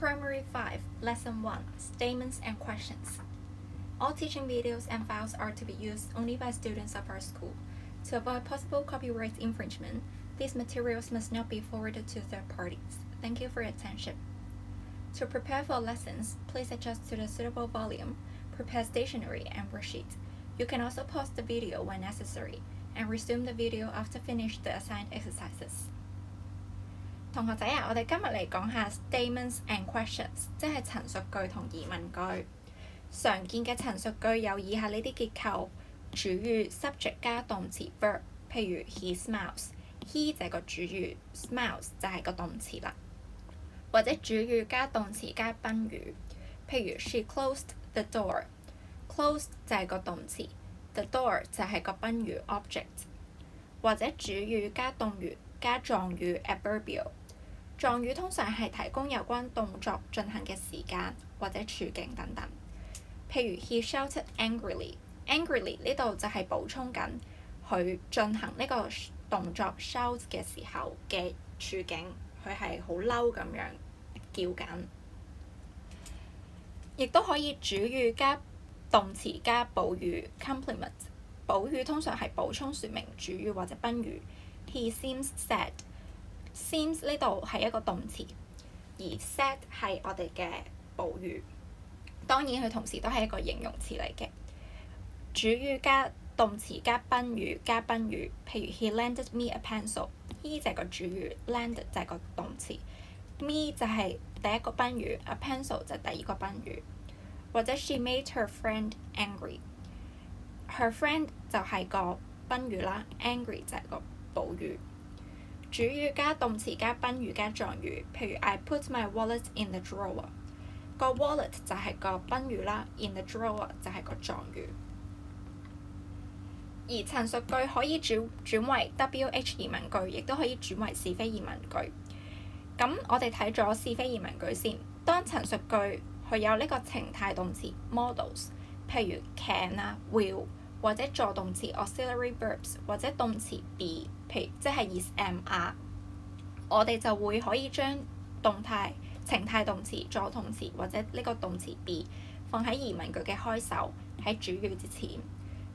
Primary 5, Lesson 1, Statements and Questions. All teaching videos and files are to be used only by students of our school. To avoid possible copyright infringement, these materials must not be forwarded to third parties. Thank you for your attention. To prepare for lessons, please adjust to the suitable volume, prepare stationery and worksheets. You can also pause the video when necessary, and resume the video after finish the assigned exercises. 同學仔啊，我哋今日嚟講下 statements and questions， 即係陳述句同疑問句。常見嘅陳述句有以下呢啲結構：主語 subject 加動詞 verb， 譬如 he smiles，he 就係個主語 ，smiles 就係個動詞啦。或者主語加動詞加賓語，譬如 she closed the door，closed 就係個動詞 ，the door 就係個賓語 object。或者主語加動詞加狀語 adverbial。狀語通常係提供有關動作進行嘅時間或者處境等等。譬如 he shouted angrily 呢度就係補充緊佢進行呢個動作 shout 嘅時候嘅處境，佢係好嬲咁樣叫緊。亦都可以主語加動詞加補語 complement。補語通常係補充說明主語或者賓語。He seems sad。seems 呢度係一個動詞，而 sad 係我哋嘅補語。當然佢同時都係一個形容詞嚟嘅。主語加動詞加賓語加賓語，譬如 he lended me a pencil。he 就係個主語 ，lended 就係個動詞 ，me 就係第一個賓語 ，a pencil 就係第二個賓語。或者 she made her friend angry。her friend 就係個賓語啦 ，angry 就係個補語。主語加動詞加賓語加狀語，譬如 I put my wallet in the drawer。個 wallet 就係個賓語啦 ，in the drawer 就係個狀語。而陳述句可以轉為 WH 疑問句，亦都可以轉為是非疑問句。咁我哋睇咗是非疑問句先。當陳述句佢有呢個情態動詞 modals， 譬如 can 啊 will， 或者助動詞 auxiliary verbs， 或者動詞 be， 譬如即係 is、am、are， 我哋就會可以將情態動詞、助動詞或者呢個動詞 be 放喺疑問句嘅開首，喺主語之前。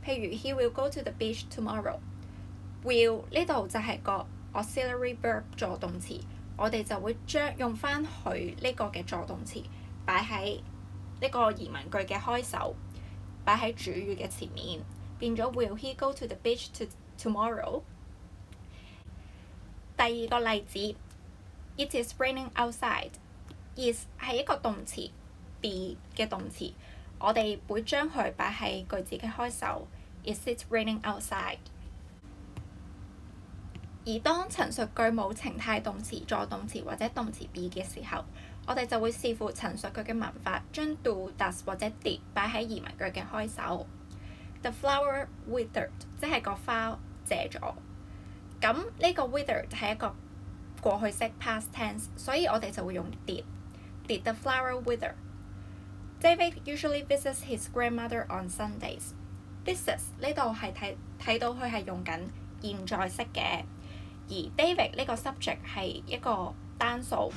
譬如 he will go to the beach tomorrow。will 呢度就係個 auxiliary verb 助動詞，我哋就會用翻佢呢個嘅助動詞擺喺呢個疑問句嘅開首，擺喺主語嘅前面，變咗 will he go to the beach tomorrow？ 第二個例子 ，It is raining outside。is 係一個動詞 ，be 嘅動詞，我哋會將佢擺喺句子嘅開首。Is it raining outside？ 而當陳述句冇情態動詞、助動詞或者動詞 be 嘅時候，我哋就會視乎陳述句嘅文法，將 do、does 或者 did 擺喺疑問句嘅開首。The flower withered， 即係個花謝咗。咁呢個 withered 係一個過去式 past tense， 所以我哋就會用 did。Did the flower wither？ David usually visits his grandmother on Sundays。Visits 呢度係睇到佢係用緊現在式嘅，而 David 呢個 subject 係一個單數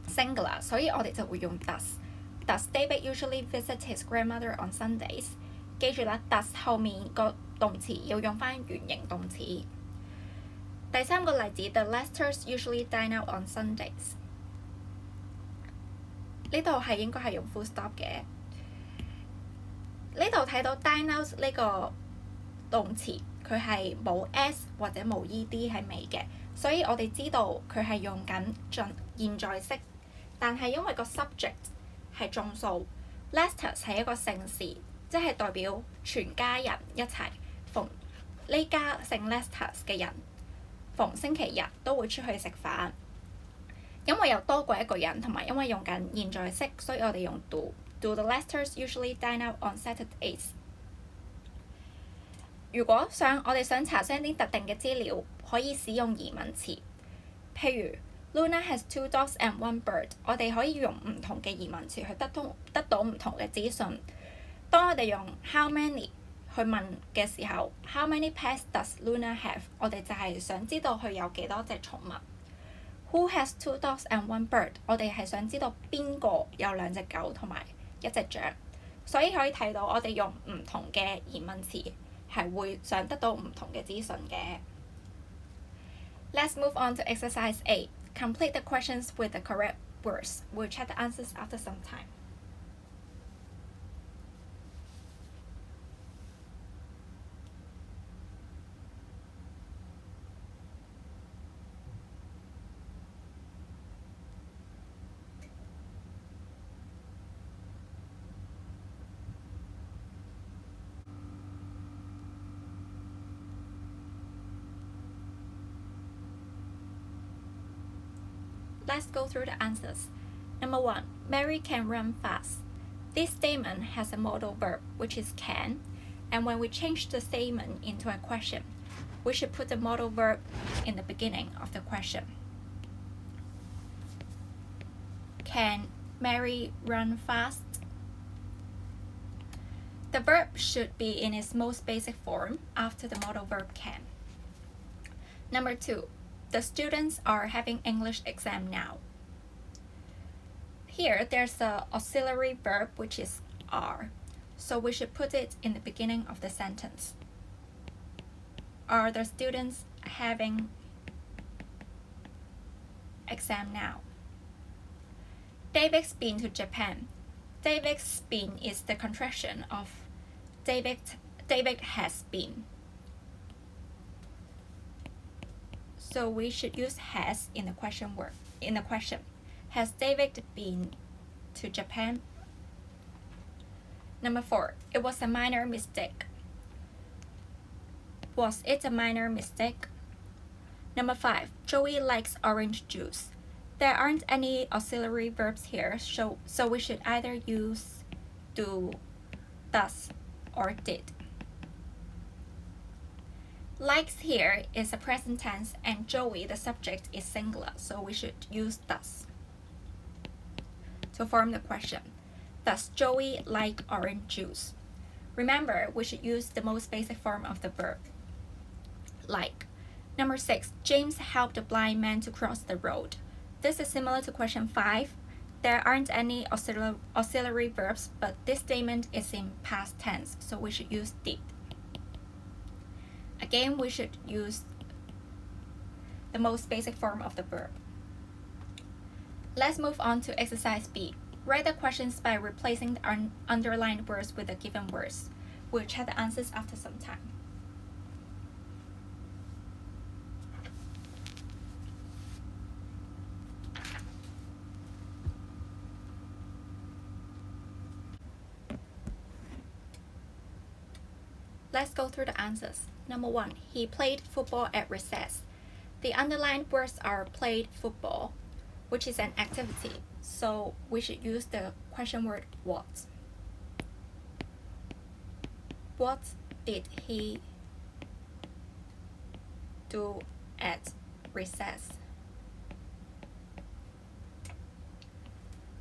singular， 所以我哋就會用 does。Does David usually visit his grandmother on Sundays？ 記住啦 ，does 後面個動詞要用翻原形動詞。第三個例子 ，The Lesters usually dine out on Sundays。呢度係應該係用 full stop 嘅。呢度睇到 dine out 呢個動詞，佢係冇 s 或者冇 ed 喺尾嘅，所以我哋知道佢係用緊現在式。但係因為個 subject 係眾數 ，Lesters 係一個姓氏，即係代表全家人一齊。逢呢家姓 Lesters 嘅人，逢星期日都會出去食飯。因為有多過一個人，同埋因為用緊現在式，所以我哋用 do。Do the Lesters usually dine out on Saturdays？ 如果我哋想查詢啲特定嘅資料，可以使用疑問詞。譬如 Luna has 2 dogs and 1 bird， 我哋可以用唔同嘅疑問詞去得到唔同嘅資訊。當我哋用 how many 去問嘅時候 ，How many pets does Luna have？ 我哋就係想知道佢有幾多隻寵物。Who has two dogs and one bird？ 我哋係想知道邊個有兩隻狗同埋一隻雀，所以可以睇到我哋用唔同嘅疑問詞係會想得到唔同嘅資訊嘅。Let's move on to exercise 8. Complete the questions with the correct words. We'll check the answers after some time. Let's go through the answers. Number 1. Mary can run fast. This statement has a modal verb, which is can, and when we change the statement into a question, we should put the modal verb in the beginning of the question. Can Mary run fast? The verb should be in its most basic form after the modal verb can. Number 2. The students are having English exam now. Here, there's the auxiliary verb, which is are, so we should put it in the beginning of the sentence. Are the students having exam now? David's been to Japan. David's been is the contraction of David has been. So we should use has in the question word. In the question, has David been to Japan? Number 4. It was a minor mistake. Was it a minor mistake? Number 5. Joey likes orange juice. There aren't any auxiliary verbs here, so we should either use do, does, or did. Likes here is a present tense and Joey, the subject, is singular, so we should use does to form the question. Does Joey like orange juice? Remember, we should use the most basic form of the verb, like. Number 6. James helped a blind man to cross the road. This is similar to question 5. There aren't any auxiliary verbs, but this statement is in past tense, so we should use did. Again, we should use the most basic form of the verb. Let's move on to exercise B. Write the questions by replacing the underlined words with the given words. We'll check the answers after some time. Let's go through the answers. Number 1. He played football at recess. The underlined words are played football, which is an activity, so we should use the question word what. What did he do at recess?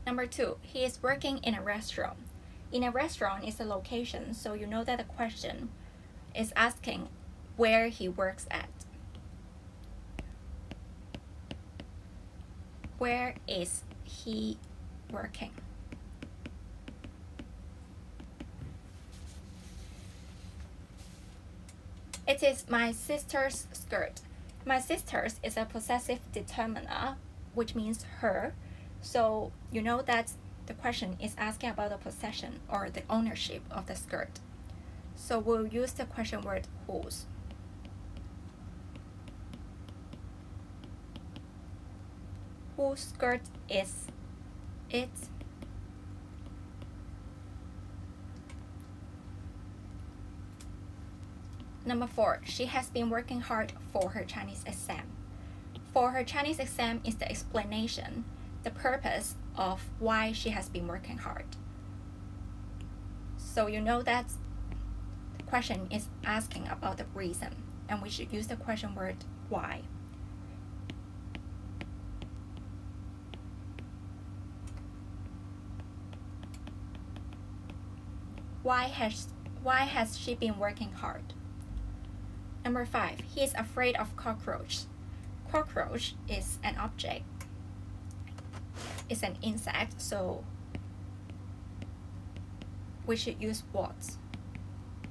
Number 2. He is working in a restaurant. In a restaurant is a location, so you know that the question is asking where he works at. Where is he working? It is my sister's skirt. My sister's is a possessive determiner, which means her. So you know that the question is asking about the possession or the ownership of the skirt. So we'll use the question word whose. Whose skirt is it? Number 4. She has been working hard for her Chinese exam. For her Chinese exam is the explanation, the purpose of why she has been working hard. So you know that the question is asking about the reason, and we should use the question word why. Why has she been working hard? Number 5. He is afraid of cockroaches. cockroach is an object. It's an insect, so we should use what.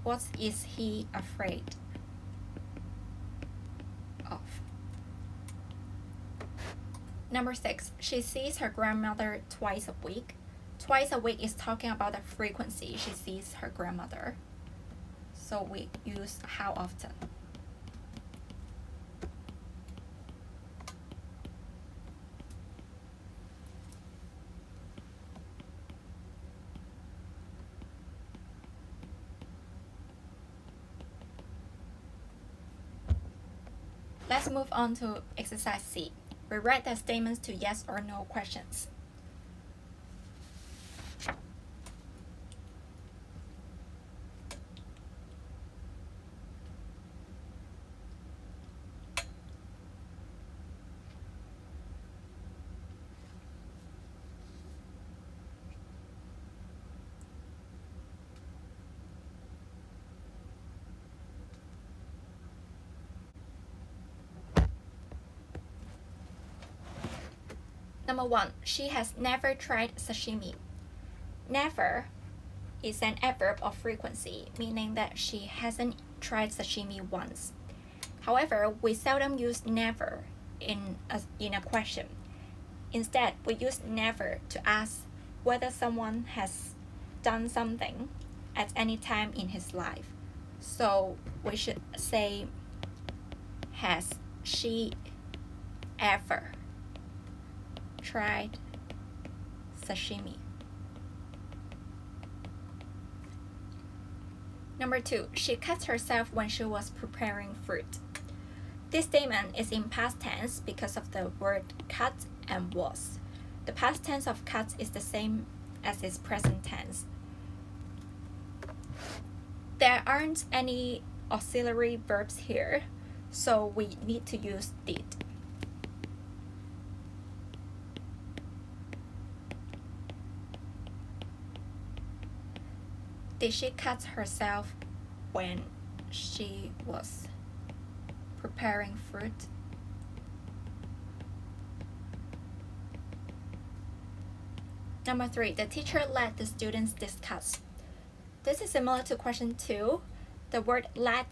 What is he afraid of? Number 6, she sees her grandmother twice a week. Twice a week is talking about the frequency she sees her grandmother. So we use how often. Let's move on to exercise C. Rewrite the statements to yes or no questions. Number 1, she has never tried sashimi. Never is an adverb of frequency, meaning that she hasn't tried sashimi once. However, we seldom use never in a question. Instead, we use never to ask whether someone has done something at any time in his life. So we should say, has she ever tried sashimi? Number 2, she cut herself when she was preparing fruit. This statement is in past tense because of the word cut and was. The past tense of cut is the same as its present tense. There aren't any auxiliary verbs here, so we need to use did. Did she cut herself when she was preparing fruit? Number 3, the teacher let the students discuss. This is similar to question 2. The word let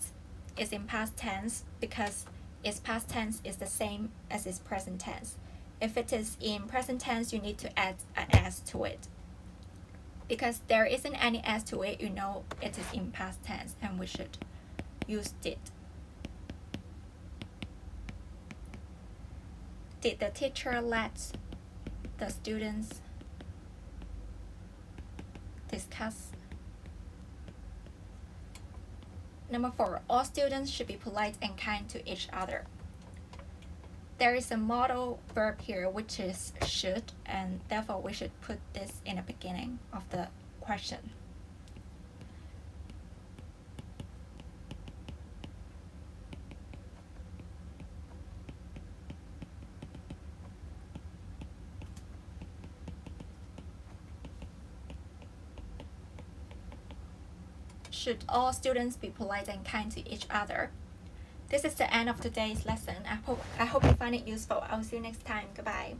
is in past tense because its past tense is the same as its present tense. If it is in present tense, you need to add an s to it. Because there isn't any s to it, you know it is in past tense, and we should use did. Did the teacher let the students discuss? Number 4, all students should be polite and kind to each other. There is a modal verb here which is should, and therefore we should put this in the beginning of the question. Should all students be polite and kind to each other? This is the end of today's lesson. I hope you find it useful. I'll see you next time. Goodbye.